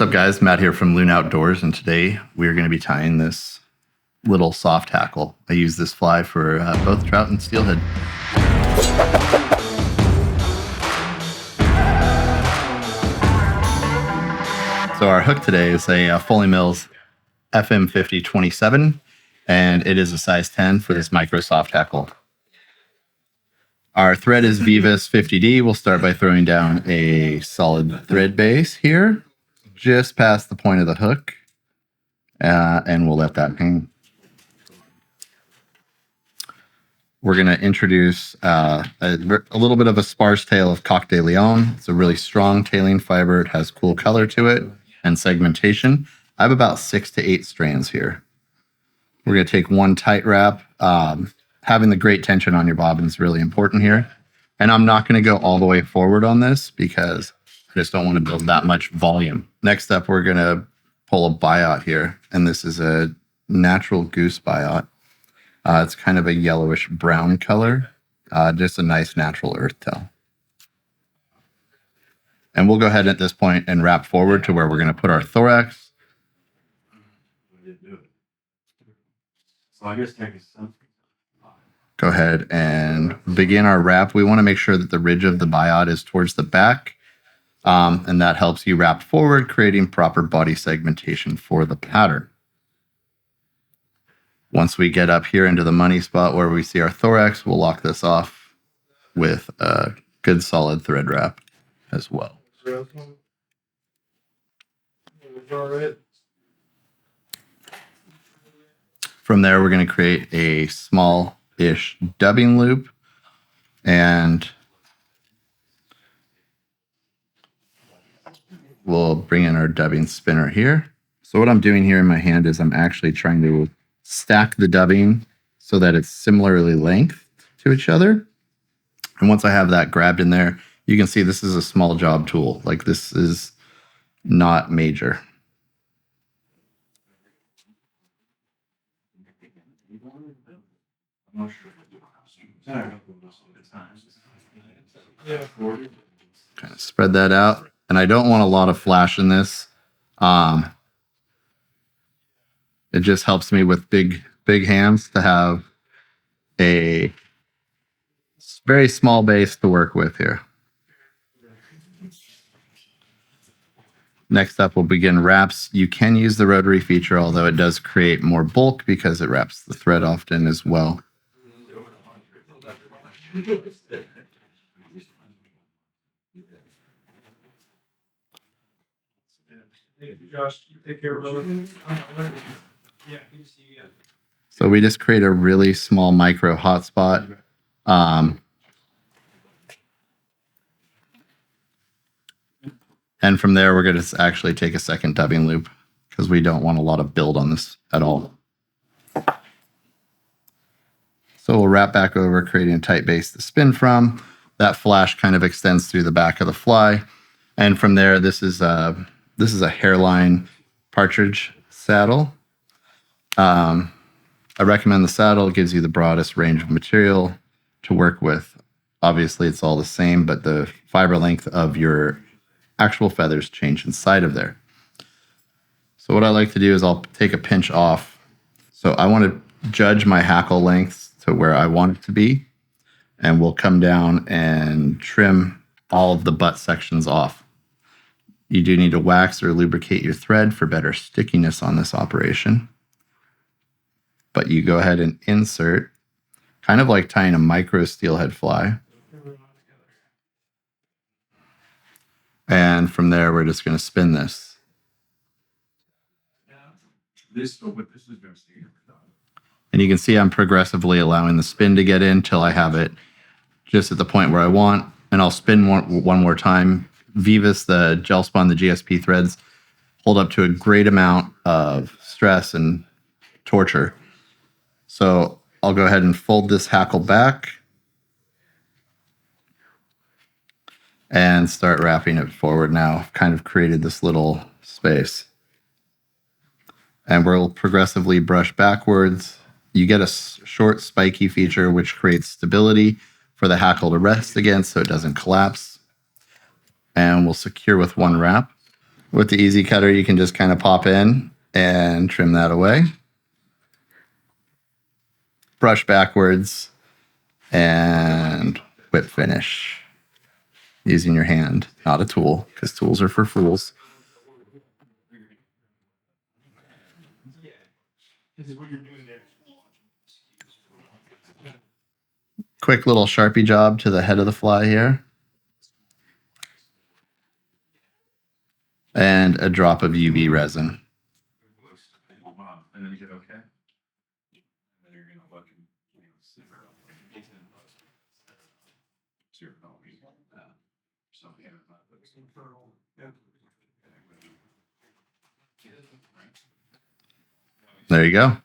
What's up, guys? Matt here from Loon Outdoors, and today we're going to be tying this little soft hackle. I use this fly for both trout and steelhead. So our hook today is a Foley Mills FM5027, and it is a size 10 for this Micro Soft Hackle. Our thread is Vivas 50D. We'll start by throwing down a solid thread base here, just past the point of the hook, and we'll let that hang. We're going to introduce a little bit of a sparse tail of Coq de Leon. It's a really strong tailing fiber. It has cool color to it and segmentation. I have about 6 to 8 strands here. We're going to take one tight wrap. Having the great tension on your bobbin is really important here. And I'm not going to go all the way forward on this because I just don't want to build that much volume. Next up, we're going to pull a biot here. And this is a natural goose biot. It's kind of a yellowish brown color. Just a nice natural earth tail. And we'll go ahead at this point and wrap forward to where we're going to put our thorax. So I guess take some. Go ahead and begin our wrap. We want to make sure that the ridge of the biot is towards the back. And that helps you wrap forward, creating proper body segmentation for the pattern. Once we get up here into the money spot where we see our thorax, we'll lock this off with a good solid thread wrap as well. From there, we're going to create a small-ish dubbing loop, and we'll bring in our dubbing spinner here. So what I'm doing here in my hand is I'm actually trying to stack the dubbing so that it's similarly lengthed to each other. And once I have that grabbed in there, you can see this is a small job tool. Like, this is not major. Kind of spread that out. And I don't want a lot of flash in this. It just helps me with big hands to have a very small base to work with here. Next up, we'll begin wraps. You can use the rotary feature, although it does create more bulk because it wraps the thread often as well. Josh, you take care of it. So we just create a really small micro hotspot. And from there, we're going to actually take a second dubbing loop because we don't want a lot of build on this at all. So we'll wrap back over, creating a tight base to spin from. That flash kind of extends through the back of the fly. And from there, this is a hairline partridge saddle. I recommend the saddle. It gives you the broadest range of material to work with. Obviously, it's all the same, but the fiber length of your actual feathers change inside of there. So what I like to do is I'll take a pinch off. So I want to judge my hackle lengths to where I want it to be. And we'll come down and trim all of the butt sections off. You do need to wax or lubricate your thread for better stickiness on this operation. But you go ahead and insert, kind of like tying a micro steelhead fly. And from there, we're just going to spin this. And you can see I'm progressively allowing the spin to get in till I have it just at the point where I want. And I'll spin one more time. Vivas, the gel spun, the GSP threads hold up to a great amount of stress and torture. So I'll go ahead and fold this hackle back and start wrapping it forward now. I've kind of created this little space. And we'll progressively brush backwards. You get a short spiky feature which creates stability for the hackle to rest against so it doesn't collapse. And we'll secure with one wrap. With the easy cutter, you can just kind of pop in and trim that away. Brush backwards and whip finish using your hand, not a tool, because tools are for fools. Quick little Sharpie job to the head of the fly here. And a drop of UV resin. And then you get okay. And then you're gonna look and see where There you go.